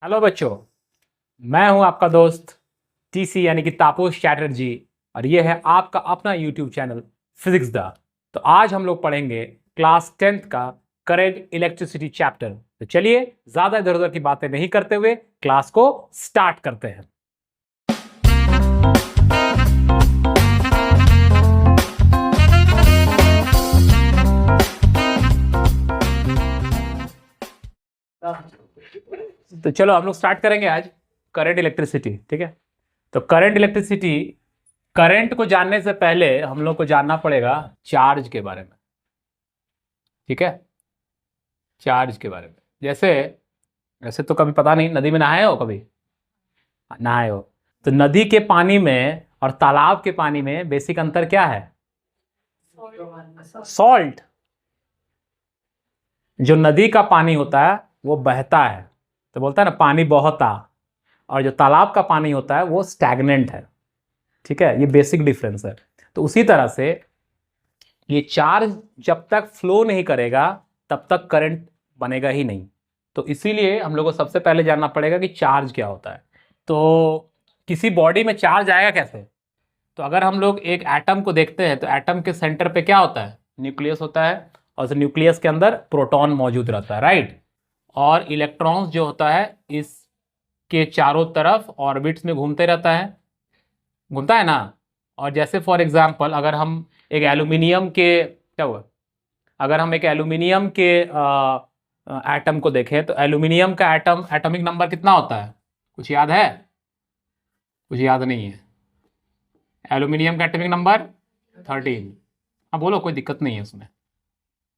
Hello बच्चों, मैं हूं आपका दोस्त टीसी यानी कि तापस चैटर्जी और ये है आपका अपना यूट्यूब चैनल फिजिक्स दा। तो आज हम लोग पढ़ेंगे क्लास 10th का करंट इलेक्ट्रिसिटी चैप्टर। तो चलिए ज़्यादा इधर उधर की बातें नहीं करते हुए क्लास को स्टार्ट करते हैं। तो चलो हम लोग स्टार्ट करेंगे आज करंट इलेक्ट्रिसिटी। ठीक है, तो करंट इलेक्ट्रिसिटी, करंट को जानने से पहले हम लोग को जानना पड़ेगा चार्ज के बारे में। ठीक है, चार्ज के बारे में। जैसे ऐसे तो कभी पता नहीं, नदी में नहाए हो कभी? नहाए हो तो नदी के पानी में और तालाब के पानी में बेसिक अंतर क्या है? सॉल्ट। जो नदी का पानी होता है वो बहता है, तो बोलता है ना पानी बहता, और जो तालाब का पानी होता है वो स्टैग्नेंट है। ठीक है, ये बेसिक डिफरेंस है। तो उसी तरह से ये चार्ज जब तक फ्लो नहीं करेगा तब तक करंट बनेगा ही नहीं। तो इसीलिए हम लोग को सबसे पहले जानना पड़ेगा कि चार्ज क्या होता है। तो किसी बॉडी में चार्ज आएगा कैसे? तो अगर हम लोग एक एटम को देखते हैं तो एटम के सेंटर पे क्या होता है? न्यूक्लियस होता है, और उस न्यूक्लियस के अंदर प्रोटॉन मौजूद रहता है, राइट। और इलेक्ट्रॉन्स जो होता है इसके चारों तरफ ऑर्बिट्स में घूमते रहता है, घूमता है ना। और जैसे फॉर एग्जांपल अगर हम एक एल्यूमिनियम के, क्या हुआ, अगर हम एक एल्यूमिनियम के एटम को देखें तो एल्यूमिनियम का एटम एटॉमिक नंबर कितना होता है? कुछ याद है? कुछ याद नहीं है। एल्यूमिनियम का एटॉमिक नंबर 13। हाँ बोलो, कोई दिक्कत नहीं है उसमें।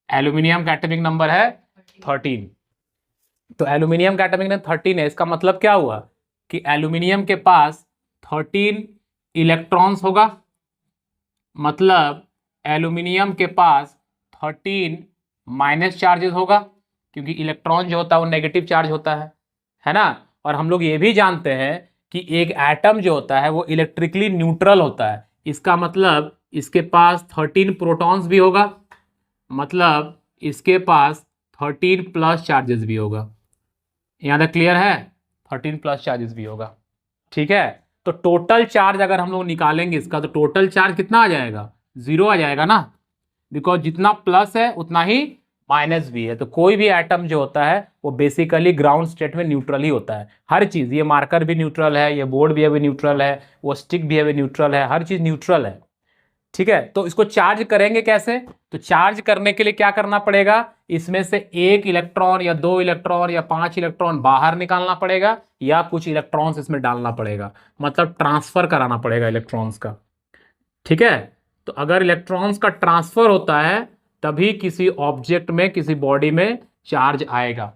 एल्यूमिनियम का एटॉमिक नंबर है 13। तो एल्यूमिनियम का एटॉमिक नंबर 13 है। इसका मतलब क्या हुआ कि एल्यूमिनियम के पास 13 इलेक्ट्रॉन्स होगा। मतलब एल्यूमिनियम के पास 13 माइनस चार्जेस होगा, क्योंकि इलेक्ट्रॉन जो होता है वो नेगेटिव चार्ज होता है ना। और हम लोग ये भी जानते हैं कि एक एटम जो होता है वो इलेक्ट्रिकली न्यूट्रल होता है। इसका मतलब इसके पास 13 प्रोटॉन्स भी होगा, मतलब इसके पास 13 प्लस चार्जेस भी होगा। यहाँ तक क्लियर है? 13 प्लस चार्जेस भी होगा। ठीक है, तो टोटल चार्ज अगर हम लोग निकालेंगे इसका, तो टोटल चार्ज कितना आ जाएगा? 0 आ जाएगा ना, बिकॉज जितना प्लस है उतना ही माइनस भी है। तो कोई भी एटम जो होता है वो बेसिकली ग्राउंड स्टेट में न्यूट्रल ही होता है। हर चीज़, ये मार्कर भी न्यूट्रल है, ये बोर्ड भी अभी न्यूट्रल है, वो स्टिक भी अभी न्यूट्रल है, हर चीज़ न्यूट्रल है। ठीक है, तो इसको चार्ज करेंगे कैसे? तो चार्ज करने के लिए क्या करना पड़ेगा? इसमें से एक इलेक्ट्रॉन या 2 इलेक्ट्रॉन या 5 इलेक्ट्रॉन बाहर निकालना पड़ेगा, या कुछ इलेक्ट्रॉन्स इसमें डालना पड़ेगा, मतलब ट्रांसफर कराना पड़ेगा इलेक्ट्रॉन्स का। ठीक है, तो अगर इलेक्ट्रॉन्स का ट्रांसफर होता है तभी किसी ऑब्जेक्ट में, किसी बॉडी में चार्ज आएगा।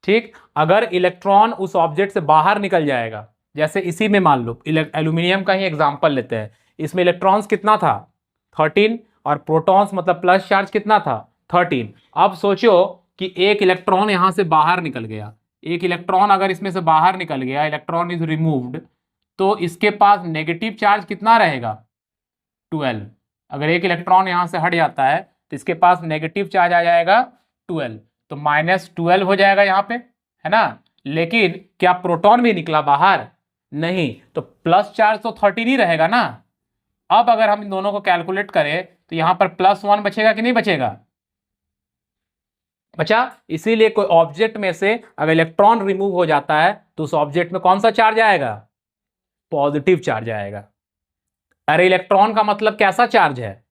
ठीक, अगर इलेक्ट्रॉन उस ऑब्जेक्ट से बाहर निकल जाएगा, जैसे इसी में मान लो एल्यूमिनियम का ही एग्जांपल लेते हैं, इसमें इलेक्ट्रॉन्स कितना था? 13, और प्रोटॉन्स मतलब प्लस चार्ज कितना था? 13। अब सोचो कि एक इलेक्ट्रॉन यहां से बाहर निकल गया, एक इलेक्ट्रॉन अगर इसमें से बाहर निकल गया, इलेक्ट्रॉन इज रिमूव्ड, तो इसके पास नेगेटिव चार्ज कितना रहेगा? 12। अगर एक इलेक्ट्रॉन यहां से हट जाता है तो इसके पास नेगेटिव चार्ज आ जाएगा 12, तो -12 हो जाएगा यहाँ पे, है ना। लेकिन क्या प्रोटॉन भी निकला बाहर? नहीं, तो प्लस चार्ज तो 13 ही रहेगा ना। अब अगर हम इन दोनों को कैलकुलेट करें तो यहाँ पर +1 बचेगा कि नहीं बचेगा? बचा। इसीलिए कोई ऑब्जेक्ट में से अगर इलेक्ट्रॉन रिमूव हो जाता है तो उस ऑब्जेक्ट में कौन सा चार्ज आएगा? पॉजिटिव चार्ज आएगा। अरे इलेक्ट्रॉन का मतलब कैसा चार्ज है?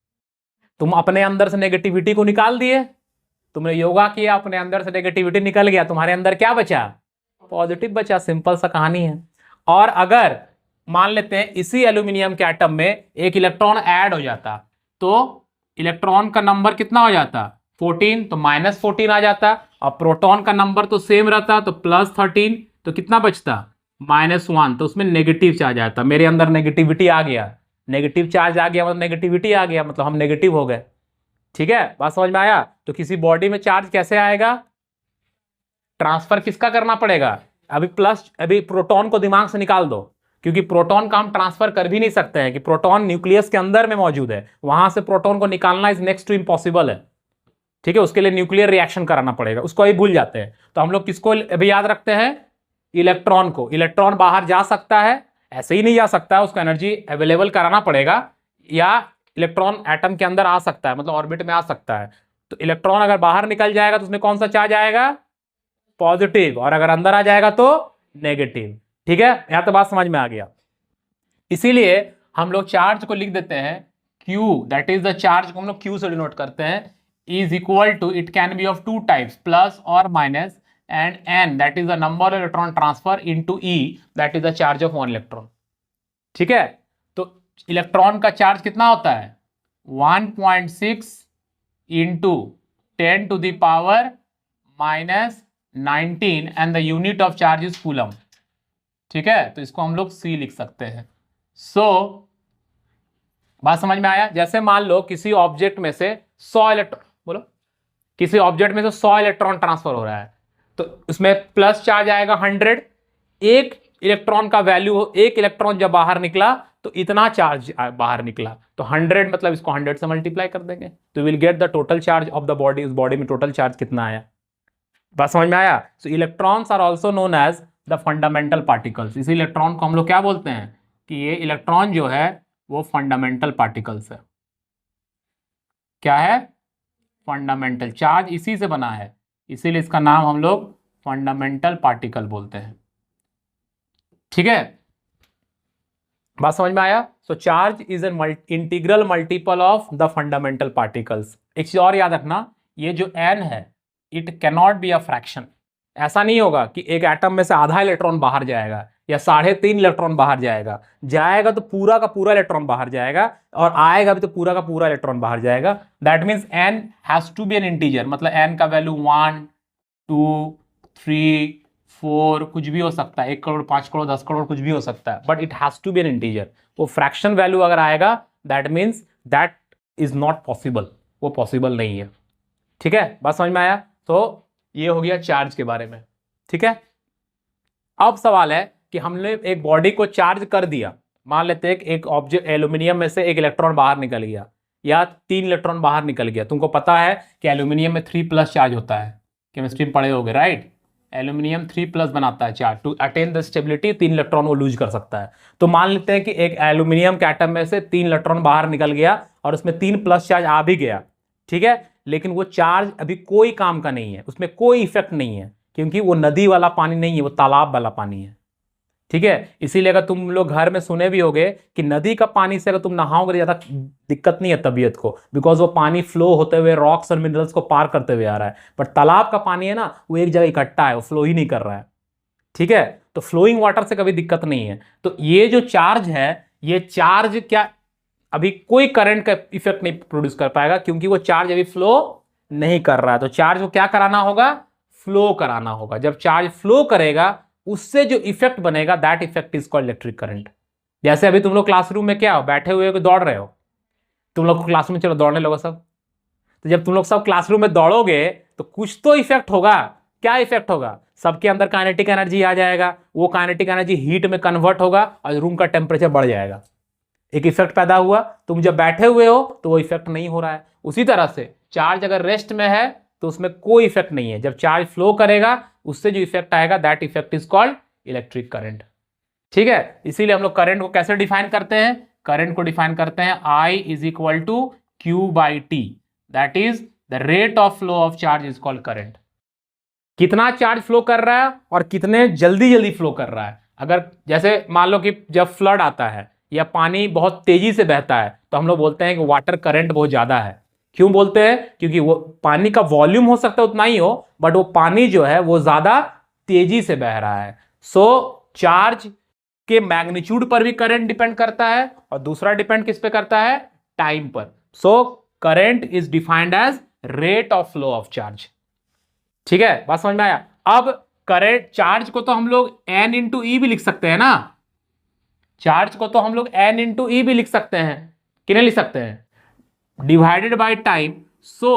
तुम अपने अंदर से नेगेटिविटी को निकाल दिए, तुमने योगा किया, अपने अंदर से नेगेटिविटी निकल गया, तुम्हारे अंदर क्या बचा? पॉजिटिव बचा। सिंपल सा कहानी है। और अगर मान लेते हैं इसी एल्यूमिनियम के एटम में एक इलेक्ट्रॉन ऐड हो जाता, तो इलेक्ट्रॉन का नंबर कितना हो जाता? 14, तो -14 आ जाता। और प्रोटॉन का नंबर तो सेम रहता, तो +13, तो कितना बचता? -1, तो उसमें नेगेटिव चार्ज आता। मेरे अंदर नेगेटिविटी आ गया, नेगेटिव चार्ज आ गया मतलब नेगेटिविटी आ गया, मतलब हम नेगेटिव हो गए। ठीक है, बात समझ में आया? तो किसी बॉडी में चार्ज कैसे आएगा? ट्रांसफर किसका करना पड़ेगा? अभी प्रोटॉन को दिमाग से निकाल दो, क्योंकि प्रोटॉन का हम ट्रांसफर कर भी नहीं सकते हैं कि प्रोटॉन न्यूक्लियस के अंदर में मौजूद है, वहां से प्रोटॉन को निकालना इज नेक्स्ट टू इम्पॉसिबल है। ठीक है, उसके लिए न्यूक्लियर रिएक्शन कराना पड़ेगा, उसको अभी भूल जाते हैं। तो हम लोग किसको अभी याद रखते हैं? इलेक्ट्रॉन को, इलेक्ट्रॉन बाहर जा सकता है, ऐसे ही नहीं जा सकता है, उसको एनर्जी अवेलेबल कराना पड़ेगा, या इलेक्ट्रॉन एटम के अंदर आ सकता है, मतलब ऑर्बिट में आ सकता है। तो इलेक्ट्रॉन अगर बाहर निकल जाएगा तो उसमें कौन सा चार्ज आएगा, पॉजिटिव, और अगर अंदर आ जाएगा तो नेगेटिव। ठीक है, यहां तो बात समझ में आ गया। इसीलिए हम लोग चार्ज को लिख देते हैं Q, that is the charge को हम लोग Q से डिनोट करते हैं, is equal to, it can be of two types, plus और minus, and n that is the number of electron transfer into E that is the charge of one electron. ठीक है, तो electron का charge कितना होता है, 1.6 into 10 to the power minus 19 and the unit of charge is coulomb. ठीक है, तो इसको हम लोग C लिख सकते हैं। बात समझ में आया। जैसे मान लो किसी ऑब्जेक्ट में से 100 इलेक्ट्रॉन, बोलो, किसी ऑब्जेक्ट में से 100 इलेक्ट्रॉन ट्रांसफर हो रहा है, तो उसमें प्लस चार्ज आएगा 100, एक इलेक्ट्रॉन का वैल्यू, एक इलेक्ट्रॉन जब बाहर निकला तो इतना चार्ज बाहर निकला, तो 100 मतलब इसको 100 से मल्टीप्लाई कर देंगे, तो will get the total charge of the body, उस बॉडी में टोटल चार्ज कितना आया। बात समझ में आया। So electrons are also known as the fundamental particles. इसी इलेक्ट्रॉन को हम लोग क्या बोलते हैं कि ये इलेक्ट्रॉन जो है वो फंडामेंटल पार्टिकल्स है। क्या है, फंडामेंटल, चार्ज इसी से बना है, इसीलिए इसका नाम हम लोग फंडामेंटल पार्टिकल बोलते हैं। ठीक है, बात समझ में आया। So charge is an integral multiple of the fundamental particles. एक चीज और याद रखना, ये जो n है, it cannot be a fraction. ऐसा नहीं होगा कि एक एटम में से आधा इलेक्ट्रॉन बाहर जाएगा या 3.5 इलेक्ट्रॉन बाहर जाएगा, जाएगा तो पूरा का पूरा इलेक्ट्रॉन बाहर जाएगा, और आएगा भी तो पूरा का पूरा इलेक्ट्रॉन बाहर जाएगा। That means n has to be an integer, मतलब n का वैल्यू 1, 2, 3, 4 कुछ भी हो सकता है, 1 करोड़, 5 करोड़, 10 करोड़, कुछ भी हो सकता है, but it has to be an integer. वो फ्रैक्शन वैल्यू अगर आएगा, that means that is not possible, वो पॉसिबल नहीं है। ठीक है, बात समझ में आया। तो ये हो गया चार्ज के बारे में। ठीक है, अब सवाल है कि हमने एक बॉडी को चार्ज कर दिया, मान लेते हैं एक ऑब्जेक्ट एल्यूमिनियम में से एक इलेक्ट्रॉन बाहर निकल गया या 3 इलेक्ट्रॉन बाहर निकल गया। तुमको पता है कि एल्यूमिनियम में 3+ चार्ज होता है, केमिस्ट्री में पढ़े होगे, राइट। एल्यूमिनियम 3+ बनाता है charge, to attain the stability 3 electron वो लूज कर सकता है। तो मान लेते हैं कि एक एल्यूमिनियम के एटम में से 3 इलेक्ट्रॉन बाहर निकल गया और उसमें 3+ चार्ज आ भी गया। ठीक है, लेकिन वो चार्ज अभी कोई काम का नहीं है, उसमें कोई इफेक्ट नहीं है, क्योंकि वो नदी वाला पानी नहीं है, वो तालाब वाला पानी है। ठीक है, इसीलिए अगर तुम लोग घर में सुने भी होगे कि नदी का पानी से अगर तुम नहाओगे तो ज्यादा दिक्कत नहीं है तबीयत को, बिकॉज वो पानी फ्लो होते हुए रॉक्स और मिनरल्स को पार करते हुए आ रहा है। बट तालाब का पानी है ना, वो एक जगह इकट्ठा है, वो फ्लो ही नहीं कर रहा है। ठीक है, तो फ्लोइंग वाटर से कभी दिक्कत नहीं है। तो ये जो चार्ज है, ये चार्ज क्या अभी कोई करंट का इफेक्ट नहीं प्रोड्यूस कर पाएगा, क्योंकि वो चार्ज अभी फ्लो नहीं कर रहा है। तो चार्ज को क्या कराना होगा, फ्लो कराना होगा। जब चार्ज फ्लो करेगा, उससे जो इफेक्ट बनेगा, that effect is called electric current. जैसे अभी तुम लोग क्लासरूम में क्या हो, बैठे हुए हो, दौड़ रहे हो, तुम लोग क्लासरूम में चलो दौड़ने लगो सब। तो जब तुम लोग सब क्लासरूम में दौड़ोगे तो कुछ तो इफेक्ट होगा। क्या इफेक्ट होगा, सबके अंदर काइनेटिक एनर्जी आ जाएगा, वो काइनेटिक एनर्जी हीट में कन्वर्ट होगा और रूम का टेम्परेचर बढ़ जाएगा। एक इफेक्ट पैदा हुआ। तुम जब बैठे हुए हो तो वो इफेक्ट नहीं हो रहा है। उसी तरह से चार्ज अगर रेस्ट में है तो उसमें कोई इफेक्ट नहीं है। जब चार्ज फ्लो करेगा, उससे जो इफेक्ट आएगा, that effect is called electric current. ठीक है, इसीलिए हम लोग करंट को कैसे डिफाइन करते हैं, करंट को डिफाइन करते हैं I is equal to Q/T, that is the rate of flow of charge is called current. कितना चार्ज फ्लो कर रहा है और कितने जल्दी जल्दी फ्लो कर रहा है। अगर जैसे मान लो कि जब फ्लड आता है या पानी बहुत तेजी से बहता है, तो हम लोग बोलते हैं कि वाटर करंट बहुत ज्यादा है। क्यों बोलते हैं, क्योंकि वो पानी का वॉल्यूम हो सकता है उतना ही हो, बट वो पानी जो है वो ज्यादा तेजी से बह रहा है। सो चार्ज के मैग्नीट्यूड पर भी करंट डिपेंड करता है, और दूसरा डिपेंड किस पे करता है, टाइम पर। So current is defined as rate of flow of charge. ठीक है, बात समझ में आया। अब करंट चार्ज को तो हम लोग N × E भी लिख सकते हैं ना, चार्ज को तो हम लोग N × E भी लिख सकते हैं, कि नहीं लिख सकते हैं, divided by time. So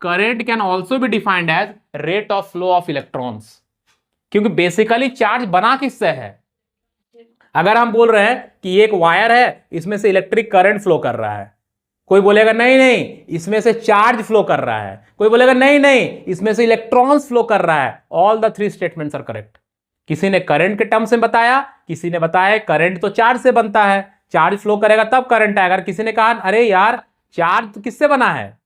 current can also be defined as rate of flow of electrons, क्योंकि बेसिकली चार्ज बना किससे है। अगर हम बोल रहे हैं कि एक वायर है, इसमें से इलेक्ट्रिक करंट फ्लो कर रहा है, कोई बोलेगा नहीं नहीं इसमें से चार्ज फ्लो कर रहा है, कोई बोलेगा नहीं नहीं इसमें से इलेक्ट्रॉन्स फ्लो कर रहा है। All the 3 statements are correct. किसी ने करंट के टर्म्स में बताया, किसी ने बताया करंट तो चार्ज से बनता है, चार्ज फ्लो करेगा तब करंट आएगा। किसी ने कहा अरे यार चार्ज तो किससे बना है,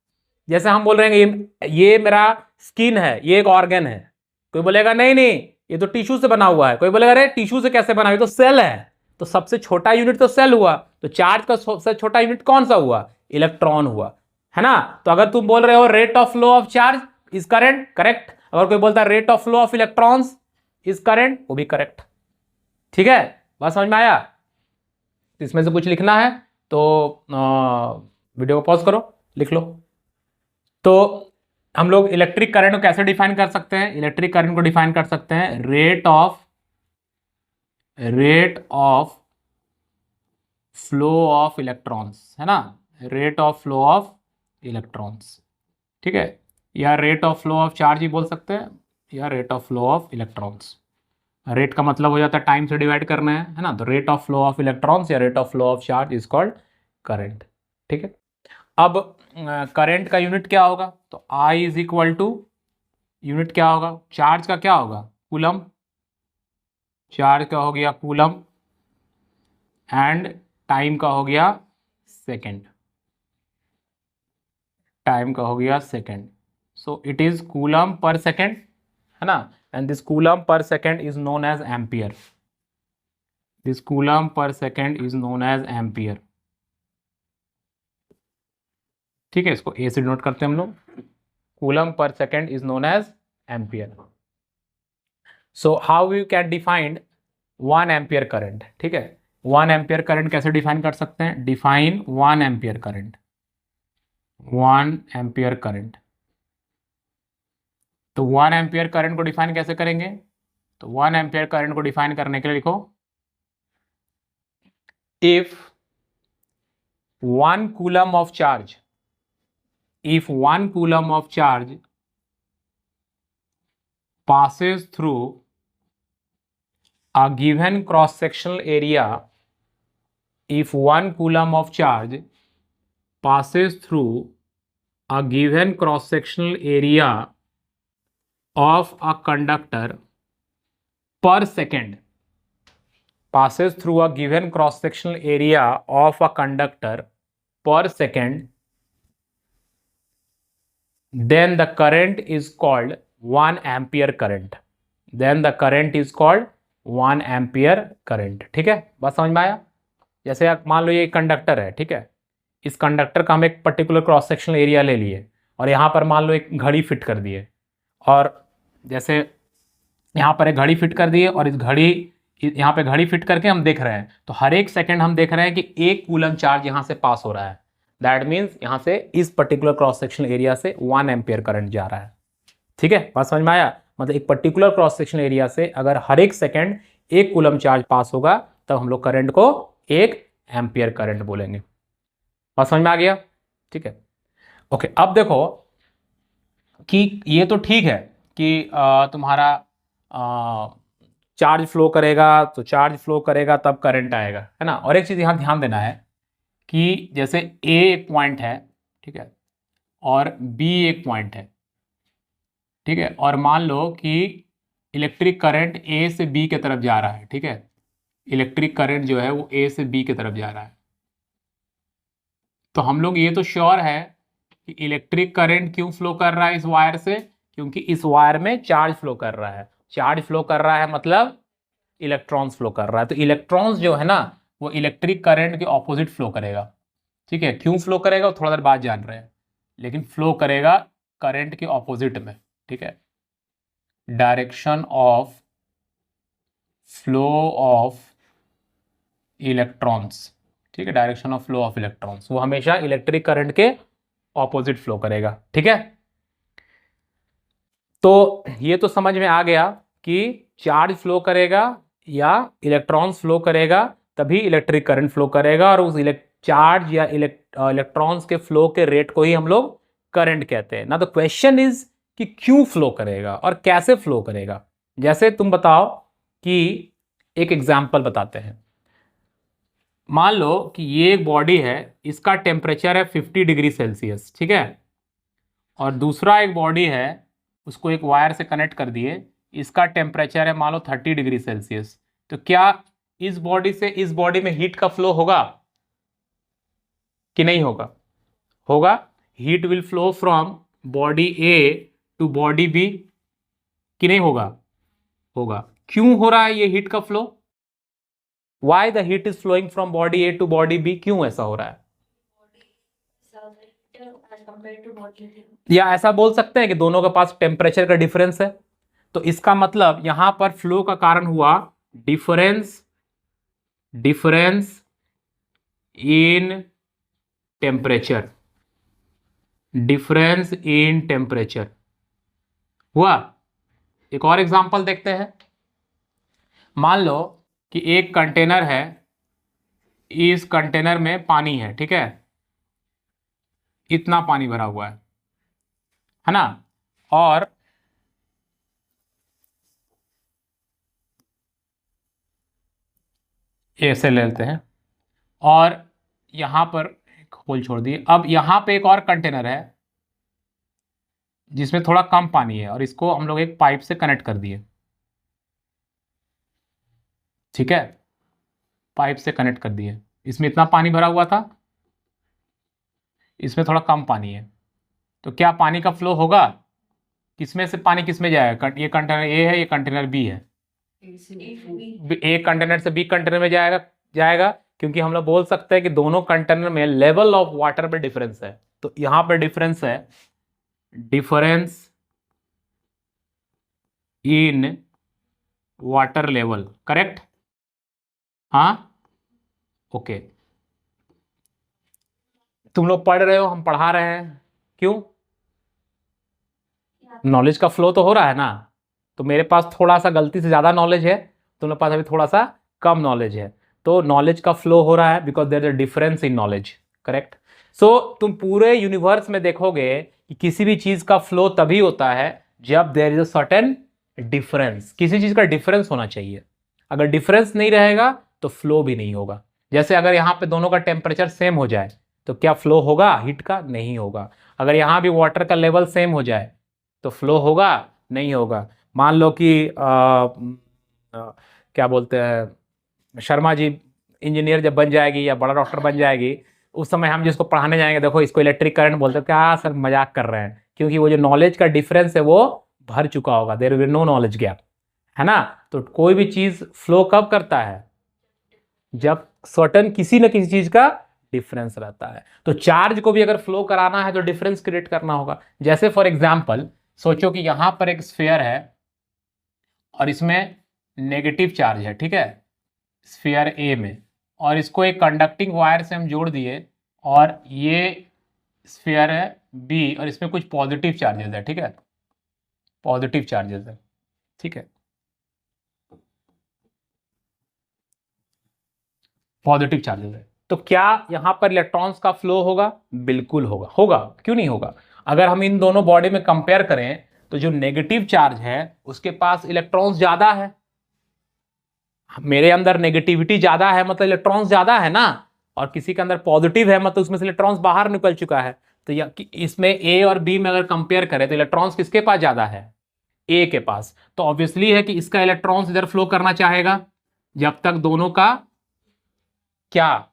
जैसे हम बोल रहे हैं ये मेरा स्किन है, ये एक ऑर्गन है, कोई बोलेगा नहीं नहीं ये तो टिश्यू से बना हुआ है, कोई बोलेगा अरे टिश्यू से कैसे बना, ये तो सेल है। तो सबसे छोटा यूनिट तो सेल हुआ, तो चार्ज का सबसे छोटा यूनिट कौन सा हुआ, इलेक्ट्रॉन हुआ, है ना। तो अगर तुम बोल रहे हो rate of flow of charge is current, correct. अगर कोई बोलता है rate of flow of electrons is current, वो भी करेक्ट। ठीक है, बात समझ में आया। इसमें से कुछ लिखना है तो वीडियो को पॉज करो, लिख लो। तो हम लोग इलेक्ट्रिक करंट को कैसे डिफाइन कर सकते हैं, इलेक्ट्रिक करंट को डिफाइन कर सकते हैं rate of flow of electrons, है ना, rate of flow of electrons, ठीक है, या rate of flow of charge ही बोल सकते हैं, या rate of flow of electrons. Rate का मतलब हो जाता है टाइम से डिवाइड करना है ना, तो rate of flow of electrons या rate of flow of charge is called current. ठीक है, अब करंट का यूनिट क्या होगा, तो I is equal to unit क्या होगा, चार्ज का क्या होगा, कूलम, चार्ज का हो गया कूलम, एंड टाइम का हो गया सेकेंड, टाइम का हो गया second. So it is coulomb per second, है ना, and this coulomb per second is known as ampere, this coulomb per second is known as ampere. ठीक है, इसको ए से डिनोट करते हैं हम लोग, coulomb per second is known as ampere. So how you can defined 1 ampere current. ठीक है, 1 एम्पियर करंट कैसे डिफाइन कर सकते हैं, define 1 ampere current, 1 ampere current. तो 1 एम्पियर करंट को डिफाइन कैसे करेंगे, तो 1 एम्पियर करंट को डिफाइन करने के लिए लिखो if 1 coulomb of charge, if 1 coulomb of charge passes through a given cross sectional area, if 1 coulomb of charge passes through a given cross sectional area of a conductor per second, passes through a given cross sectional area of a conductor per second, then the current is called 1 ampere current, then the current is called 1 ampere current। ठीक है, बात समझ में आया। जैसे आप मान लो ये कंडक्टर है, ठीक है, इस कंडक्टर का हम एक पर्टिकुलर क्रॉस सेक्शनल एरिया ले लिए और यहाँ पर मान लो एक घड़ी फिट कर दिए, और जैसे यहाँ पर एक घड़ी फिट कर दिए और इस घड़ी यहाँ पे घड़ी फिट करके हम देख रहे हैं, तो हर एक सेकंड हम देख रहे हैं कि 1 कूलम चार्ज यहाँ से पास हो रहा है, दैट मीन्स यहाँ से इस पर्टिकुलर क्रॉस सेक्शनल एरिया से 1 एम्पियर करंट जा रहा है। ठीक है, बात समझ में आया। मतलब एक पर्टिकुलर क्रॉस सेक्शनल एरिया से अगर हर एक सेकंड 1 कूलम चार्ज पास होगा तब हम लोग करंट को 1 एम्पियर करंट बोलेंगे। बात समझ में आ गया। ठीक है, ओके। अब देखो कि ये तो ठीक है कि तुम्हारा चार्ज फ्लो करेगा, तो चार्ज फ्लो करेगा तब करंट आएगा, है ना। और एक चीज़ यहाँ ध्यान देना है कि जैसे A एक पॉइंट है, ठीक है, और B एक पॉइंट है, ठीक है, और मान लो कि इलेक्ट्रिक करंट A से B की तरफ जा रहा है, ठीक है, इलेक्ट्रिक करंट जो है वो A से B की तरफ जा रहा है, तो हम लोग ये तो श्योर है कि इलेक्ट्रिक करंट क्यों फ्लो कर रहा है इस वायर से, क्योंकि इस वायर में चार्ज फ्लो कर रहा है, चार्ज फ्लो कर रहा है मतलब इलेक्ट्रॉन्स फ्लो कर रहा है, तो इलेक्ट्रॉन्स जो है ना वो इलेक्ट्रिक करंट के ऑपोजिट फ्लो करेगा। ठीक है, क्यों फ्लो करेगा वो थोड़ा देर बाद जान रहे हैं, लेकिन फ्लो करेगा करंट के ऑपोजिट में। ठीक है, direction of flow of electrons, ठीक है, direction of flow of electrons वो हमेशा इलेक्ट्रिक करंट के ऑपोजिट फ्लो करेगा। ठीक है, तो ये तो समझ में आ गया कि चार्ज फ्लो करेगा या इलेक्ट्रॉन्स फ्लो करेगा तभी इलेक्ट्रिक करंट फ्लो करेगा, और उस चार्ज या इलेक्ट्रॉन्स के फ्लो के रेट को ही हम लोग करंट कहते हैं ना। तो क्वेश्चन इज कि क्यों फ्लो करेगा और कैसे फ्लो करेगा। जैसे तुम बताओ कि एक एग्जांपल बताते हैं, मान लो कि ये एक बॉडी है, इसका टेम्परेचर है 50 डिग्री सेल्सियस, ठीक है, और दूसरा एक बॉडी है, उसको एक वायर से कनेक्ट कर दिए, इसका टेम्परेचर है मान लो 30 डिग्री सेल्सियस, तो क्या इस बॉडी से इस बॉडी में हीट का फ्लो होगा कि नहीं होगा? होगा। Heat will flow from body A to body B कि नहीं होगा? होगा। क्यों हो रहा है ये हीट का flow? Why the heat is flowing from body A to body B? क्यों ऐसा हो रहा है? या ऐसा बोल सकते हैं कि दोनों के पास टेम्परेचर का डिफरेंस है, तो इसका मतलब यहां पर फ्लो का कारण हुआ difference in temperature, difference in temperature हुआ। एक और एग्जांपल देखते हैं। मान लो कि एक कंटेनर है, इस कंटेनर में पानी है, ठीक है, इतना पानी भरा हुआ है ना, और ऐसे ले लेते हैं, और यहां पर एक होल छोड़ दिए। अब यहां पे एक और कंटेनर है जिसमें थोड़ा कम पानी है, और इसको हम लोग एक पाइप से कनेक्ट कर दिए, ठीक है, पाइप से कनेक्ट कर दिए। इसमें इतना पानी भरा हुआ था, इसमें थोड़ा कम पानी है, तो क्या पानी का फ्लो होगा? किसमें से पानी किसमें जाएगा? ये कंटेनर ए है, ये कंटेनर बी है, एक कंटेनर से बी कंटेनर में जाएगा क्योंकि हम लोग बोल सकते हैं कि दोनों कंटेनर में लेवल ऑफ वाटर में डिफरेंस है, तो यहां पर डिफरेंस है, difference in water level, correct? हाँ, ओके। तुम लोग पढ़ रहे हो, हम पढ़ा रहे हैं, क्यों? नॉलेज का फ्लो तो हो रहा है ना। तो मेरे पास थोड़ा सा गलती से ज़्यादा नॉलेज है, तुम लोग पास अभी थोड़ा सा कम नॉलेज है, तो नॉलेज का फ्लो हो रहा है because there is a difference in knowledge, correct? So तुम पूरे यूनिवर्स में देखोगे कि किसी भी चीज़ का फ्लो तभी होता है जब there is a certain difference, किसी चीज़ का डिफरेंस होना चाहिए। अगर डिफरेंस नहीं रहेगा तो फ्लो भी नहीं होगा। जैसे अगर यहाँ पे दोनों का टेम्परेचर सेम हो जाए तो क्या फ्लो होगा हीट का? नहीं होगा। अगर यहाँ भी वाटर का लेवल सेम हो जाए तो फ्लो होगा? नहीं होगा। मान लो कि क्या बोलते हैं, शर्मा जी इंजीनियर जब बन जाएगी या बड़ा डॉक्टर बन जाएगी, उस समय हम जिसको पढ़ाने जाएंगे, देखो इसको इलेक्ट्रिक करंट बोलते हैं, क्या सर मजाक कर रहे हैं, क्योंकि वो जो नॉलेज का डिफरेंस है वो भर चुका होगा, there will no knowledge gap, है ना। तो कोई भी चीज फ्लो कब करता है? जब सर्टेन किसी न किसी चीज का डिफरेंस रहता है। तो चार्ज को भी अगर फ्लो कराना है तो डिफरेंस क्रिएट करना होगा। जैसे फॉर एग्जांपल सोचो कि यहां पर एक स्फीयर है और इसमें नेगेटिव चार्ज है, ठीक है, स्फीयर ए में, और इसको एक कंडक्टिंग वायर से हम जोड़ दिए, और ये स्फीयर है बी और इसमें कुछ पॉजिटिव चार्जेस है, ठीक है, पॉजिटिव चार्जेस है, ठीक है, पॉजिटिव चार्जेस है। तो क्या यहां पर इलेक्ट्रॉन्स का फ्लो होगा? बिल्कुल होगा। होगा, क्यों नहीं होगा? अगर हम इन दोनों बॉडी में कंपेयर करें तो जो नेगेटिव चार्ज है उसके पास इलेक्ट्रॉन्स ज्यादा है, मेरे अंदर नेगेटिविटी ज्यादा है मतलब इलेक्ट्रॉन्स ज्यादा है ना, और किसी के अंदर पॉजिटिव है मतलब उसमें से इलेक्ट्रॉन्स बाहर निकल चुका है। तो इसमें ए और बी में अगर कंपेयर करें तो इलेक्ट्रॉन्स किसके पास ज्यादा है? ए के पास। तो ऑब्वियसली है कि इसका इलेक्ट्रॉन्स इधर फ्लो करना चाहेगा जब तक दोनों का क्या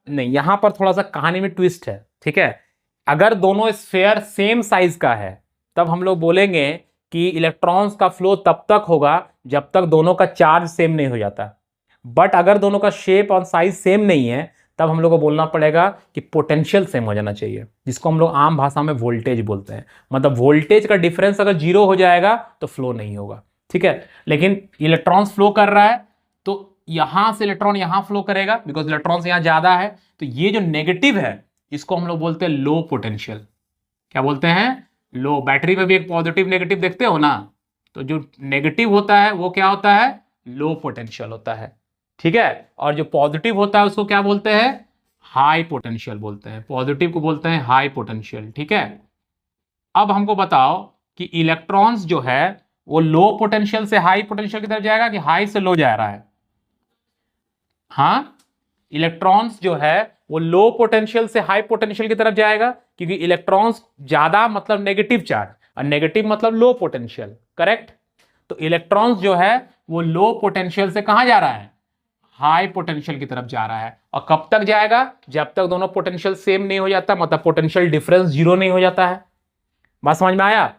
नहीं, यहां पर थोड़ा सा कहानी में ट्विस्ट है, ठीक है। अगर दोनों स्फीयर सेम साइज का है तब हम लोग बोलेंगे कि इलेक्ट्रॉन्स का फ्लो तब तक होगा जब तक दोनों का चार्ज सेम नहीं हो जाता। बट अगर दोनों का शेप और साइज सेम नहीं है तब हम लोग को बोलना पड़ेगा कि पोटेंशियल सेम हो जाना चाहिए, जिसको हम लोग आम भाषा में वोल्टेज बोलते हैं। मतलब वोल्टेज का डिफरेंस अगर 0 हो जाएगा तो फ्लो नहीं होगा, ठीक है। लेकिन इलेक्ट्रॉन्स फ्लो कर रहा है तो यहां से इलेक्ट्रॉन यहां फ्लो करेगा बिकॉज इलेक्ट्रॉन्स यहां ज्यादा है, तो ये जो नेगेटिव है इसको हम लोग बोलते हैं लो पोटेंशियल। क्या बोलते हैं? लो। बैटरी में भी एक पॉजिटिव नेगेटिव देखते हो ना, तो जो नेगेटिव होता है वो क्या होता है? लो पोटेंशियल होता है, ठीक है। और जो पॉजिटिव होता है उसको क्या बोलते हैं? हाई पोटेंशियल बोलते हैं। पॉजिटिव को बोलते हैं हाई पोटेंशियल, ठीक है। अब हमको बताओ कि इलेक्ट्रॉन्स जो है वो लो पोटेंशियल से हाई पोटेंशियल की तरफ जाएगा कि हाई से लो जा रहा है? हाँ, इलेक्ट्रॉन्स जो है वो लो पोटेंशियल से हाई पोटेंशियल की तरफ जाएगा, क्योंकि इलेक्ट्रॉन्स ज्यादा मतलब नेगेटिव चार्ज, और नेगेटिव मतलब लो पोटेंशियल, करेक्ट। तो इलेक्ट्रॉन्स जो है वो लो पोटेंशियल से कहां जा रहा है, हाई पोटेंशियल की तरफ जा रहा है। और कब तक जाएगा, जब तक दोनों पोटेंशियल सेम नहीं हो जाता, मतलब पोटेंशियल डिफरेंस जीरो नहीं हो जाता है। बात समझ में आया।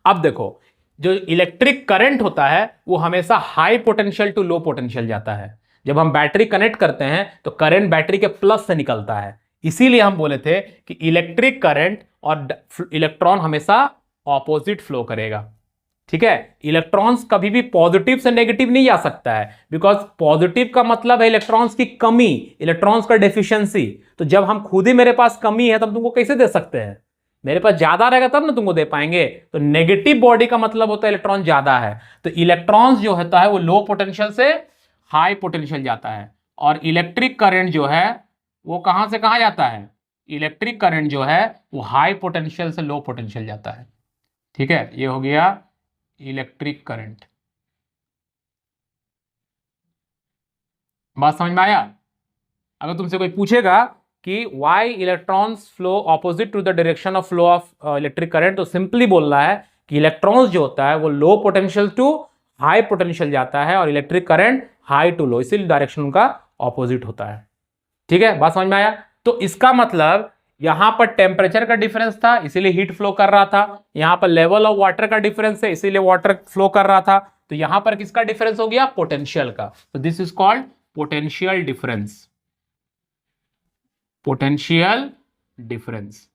अब देखो, जो इलेक्ट्रिक करंट होता है वो हमेशा high potential to low potential जाता है। जब हम बैटरी कनेक्ट करते हैं तो करंट बैटरी के प्लस से निकलता है, इसीलिए हम बोले थे कि इलेक्ट्रिक करंट और इलेक्ट्रॉन हमेशा ऑपोजिट फ्लो करेगा। ठीक है, इलेक्ट्रॉन्स कभी भी पॉजिटिव से नेगेटिव नहीं जा सकता है, बिकॉज पॉजिटिव का मतलब है इलेक्ट्रॉन्स की कमी, इलेक्ट्रॉन्स का डेफिशिएंसी। तो जब हम खुद ही मेरे पास कमी है तब तुमको कैसे दे सकते हैं, मेरे पास ज्यादा रहेगा तब ना तुमको दे पाएंगे। तो नेगेटिव बॉडी का मतलब होता है इलेक्ट्रॉन ज्यादा है, तो इलेक्ट्रॉन्स जो होता है वो लो पोटेंशियल से हाई पोटेंशियल जाता है। और इलेक्ट्रिक करंट जो है वो कहां से कहां जाता है, इलेक्ट्रिक करंट जो है वो हाई पोटेंशियल से लो पोटेंशियल जाता है। ठीक है, ये हो गया इलेक्ट्रिक करंट। बात समझ में आया। अगर तुमसे कोई पूछेगा कि why electrons flow opposite to the direction of flow of electric current, तो सिंपली बोलना है कि इलेक्ट्रॉन्स जो होता है वो low potential to high potential जाता है और electric current high to low, इसीलिए डायरेक्शन उनका ऑपोजिट होता है। ठीक है, बात समझ में आया। तो इसका मतलब यहां पर टेम्परेचर का डिफरेंस था इसीलिए हीट फ्लो कर रहा था, यहां पर लेवल ऑफ वाटर का डिफरेंस है इसीलिए वाटर फ्लो कर रहा था। तो यहां पर किसका डिफरेंस हो गया, पोटेंशियल का। तो this is called potential difference, potential difference.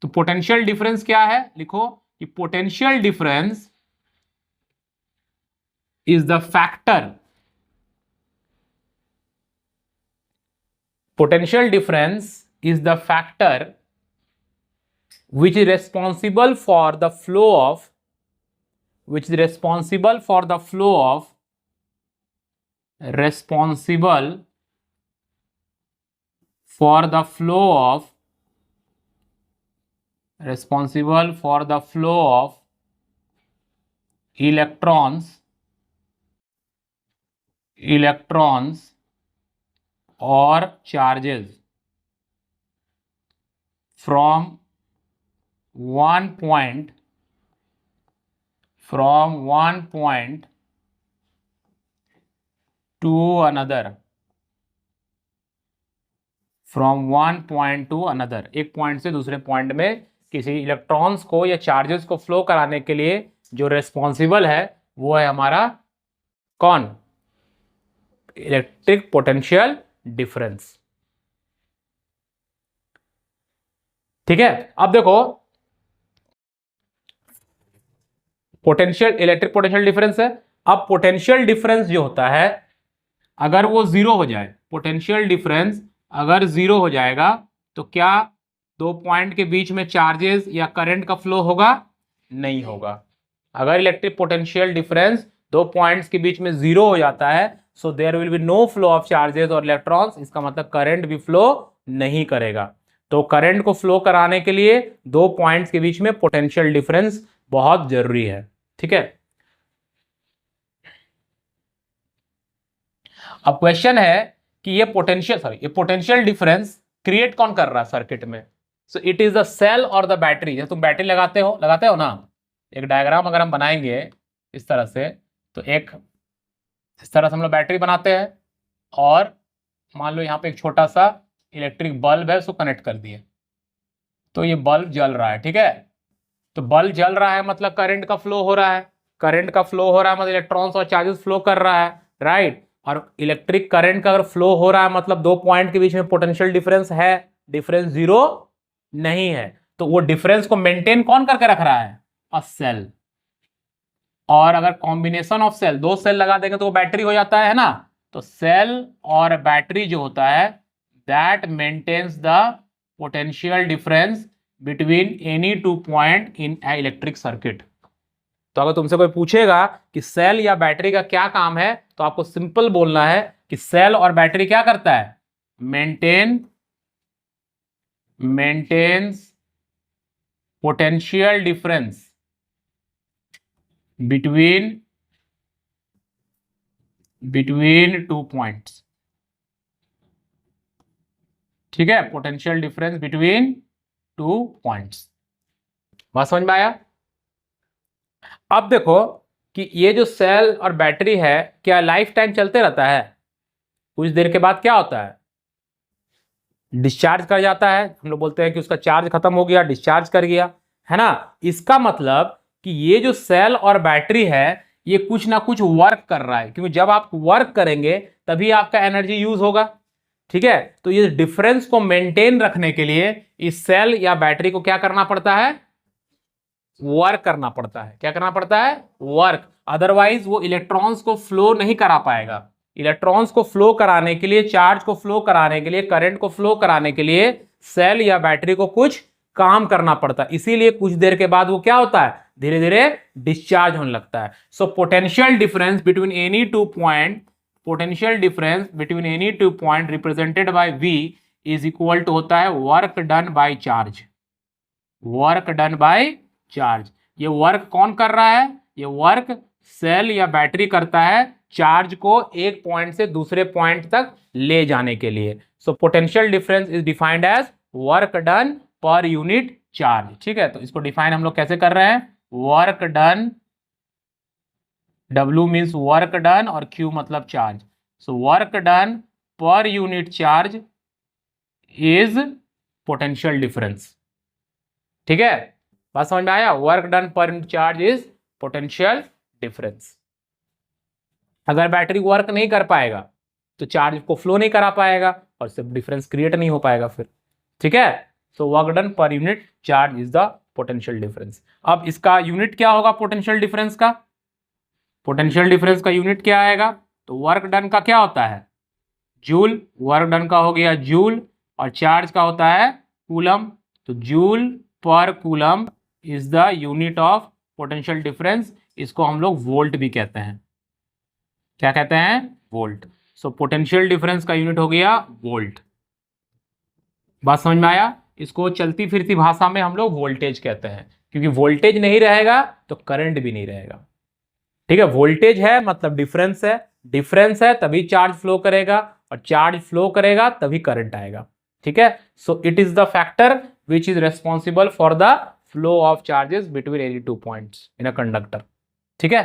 तो पोटेंशियल डिफरेंस क्या है, लिखो कि potential difference is the factor, potential difference is the factor which is responsible for the flow of, which is responsible for the flow of, responsible for the flow of, responsible for the flow of electrons, electrons or charges from one point, from one point to another, from one point to another, एक point से दूसरे point में किसी electrons को या charges को flow कराने के लिए जो रेस्पॉन्सिबल है वो है हमारा कौन, इलेक्ट्रिक पोटेंशियल डिफरेंस। ठीक है, अब देखो पोटेंशियल, इलेक्ट्रिक पोटेंशियल डिफरेंस है। अब पोटेंशियल डिफरेंस जो होता है अगर वो जीरो हो जाए, पोटेंशियल डिफरेंस अगर जीरो हो जाएगा तो क्या दो पॉइंट के बीच में चार्जेस या करंट का फ्लो होगा, नहीं होगा। अगर इलेक्ट्रिक पोटेंशियल डिफरेंस दो पॉइंट्स के बीच में जीरो हो जाता है, so there will be no flow of charges और इलेक्ट्रॉन्स, इसका मतलब करंट भी फ्लो नहीं करेगा। तो करंट को फ्लो कराने के लिए दो पॉइंट्स के बीच में पोटेंशियल डिफरेंस बहुत जरूरी है। ठीक है, अब क्वेश्चन है कि ये पोटेंशियल डिफरेंस क्रिएट कौन कर रहा है सर्किट में। So it is the cell और द बैटरी। जब तुम बैटरी लगाते हो ना, एक डायग्राम अगर हम बनाएंगे इस तरह से, तो एक इस तरह से हम लोग बैटरी बनाते हैं और मान लो यहाँ पे एक छोटा सा इलेक्ट्रिक बल्ब है, उसको कनेक्ट कर दिए, तो ये बल्ब जल रहा है। ठीक है, तो बल्ब जल रहा है मतलब करंट का फ्लो हो रहा है, करंट का फ्लो हो रहा है मतलब इलेक्ट्रॉन्स और चार्जेस फ्लो कर रहा है, राइट। और इलेक्ट्रिक करंट का अगर फ्लो हो रहा है मतलब दो पॉइंट के बीच में पोटेंशियल डिफरेंस है, डिफरेंस जीरो नहीं है। तो वो डिफरेंस को मेंटेन कौन करके रख रहा है, अ सेल। और अगर कॉम्बिनेशन ऑफ सेल, दो सेल लगा देंगे तो वो बैटरी हो जाता है ना। तो सेल और बैटरी जो होता है that maintains the potential difference between any two point in a electric circuit. तो अगर तुमसे कोई पूछेगा कि सेल या बैटरी का क्या काम है, तो आपको सिंपल बोलना है कि सेल और बैटरी क्या करता है, maintains potential difference between two points. ठीक है, potential difference between two points. बात समझ में आया। अब देखो कि ये जो सेल और बैटरी है क्या लाइफ टाइम चलते रहता है? कुछ देर के बाद क्या होता है? डिस्चार्ज कर जाता है। हम लोग बोलते हैं कि उसका चार्ज खत्म हो गया, डिस्चार्ज कर गया, है ना। इसका मतलब कि ये जो सेल और बैटरी है ये कुछ ना कुछ वर्क कर रहा है, क्योंकि जब आप वर्क करेंगे तभी आपका एनर्जी यूज होगा। ठीक है, तो ये डिफरेंस को मेंटेन रखने के लिए इस सेल या बैटरी को क्या करना पड़ता है? वर्क करना पड़ता है। क्या करना पड़ता है? वर्क। अदरवाइज वो इलेक्ट्रॉन्स को फ्लो नहीं करा पाएगा। इलेक्ट्रॉन्स को फ्लो कराने के लिए, चार्ज को फ्लो कराने के लिए, करंट को फ्लो कराने के लिए सेल या बैटरी को कुछ काम करना पड़ता है। इसीलिए कुछ देर के बाद वो क्या होता है? धीरे धीरे डिस्चार्ज होने लगता है। So potential difference between any two point, potential difference between any two point represented by V is equal to होता है work done by charge. Work done by charge. ये वर्क कौन कर रहा है? ये वर्क सेल या बैटरी करता है चार्ज को एक पॉइंट से दूसरे पॉइंट तक ले जाने के लिए। So potential difference is defined as work done per unit charge. ठीक है, तो इसको डिफाइन हम लोग कैसे कर रहे हैं? Work done, W means work done और Q मतलब charge. So work done per unit charge is potential difference. ठीक है, बात समझ में आया? Work done per unit charge is potential difference. अगर बैटरी वर्क नहीं कर पाएगा तो चार्ज को फ्लो नहीं करा पाएगा और सिर्फ डिफरेंस क्रिएट नहीं हो पाएगा फिर। ठीक है, so work done per unit charge is the potential difference. अब इसका यूनिट क्या होगा पोटेंशियल डिफरेंस का? पोटेंशियल डिफरेंस का यूनिट क्या आएगा? तो वर्क डन का क्या होता है? जूल। वर्क डन का हो गया जूल और चार्ज का होता है कूलम। तो जूल पर coulomb is the unit of potential difference. इसको हम लोग वोल्ट भी कहते हैं। क्या कहते हैं? वोल्ट। सो पोटेंशियल डिफरेंस का यूनिट हो गया वोल्ट। बात समझ में आया? इसको चलती फिरती भाषा में हम लोग वोल्टेज कहते हैं, क्योंकि वोल्टेज नहीं रहेगा तो करंट भी नहीं रहेगा। ठीक है, वोल्टेज है मतलब डिफरेंस है, डिफरेंस है तभी चार्ज फ्लो करेगा और चार्ज फ्लो करेगा तभी करंट आएगा। ठीक है, सो it is the factor which is responsible for the flow of charges between any two points in a conductor. ठीक है।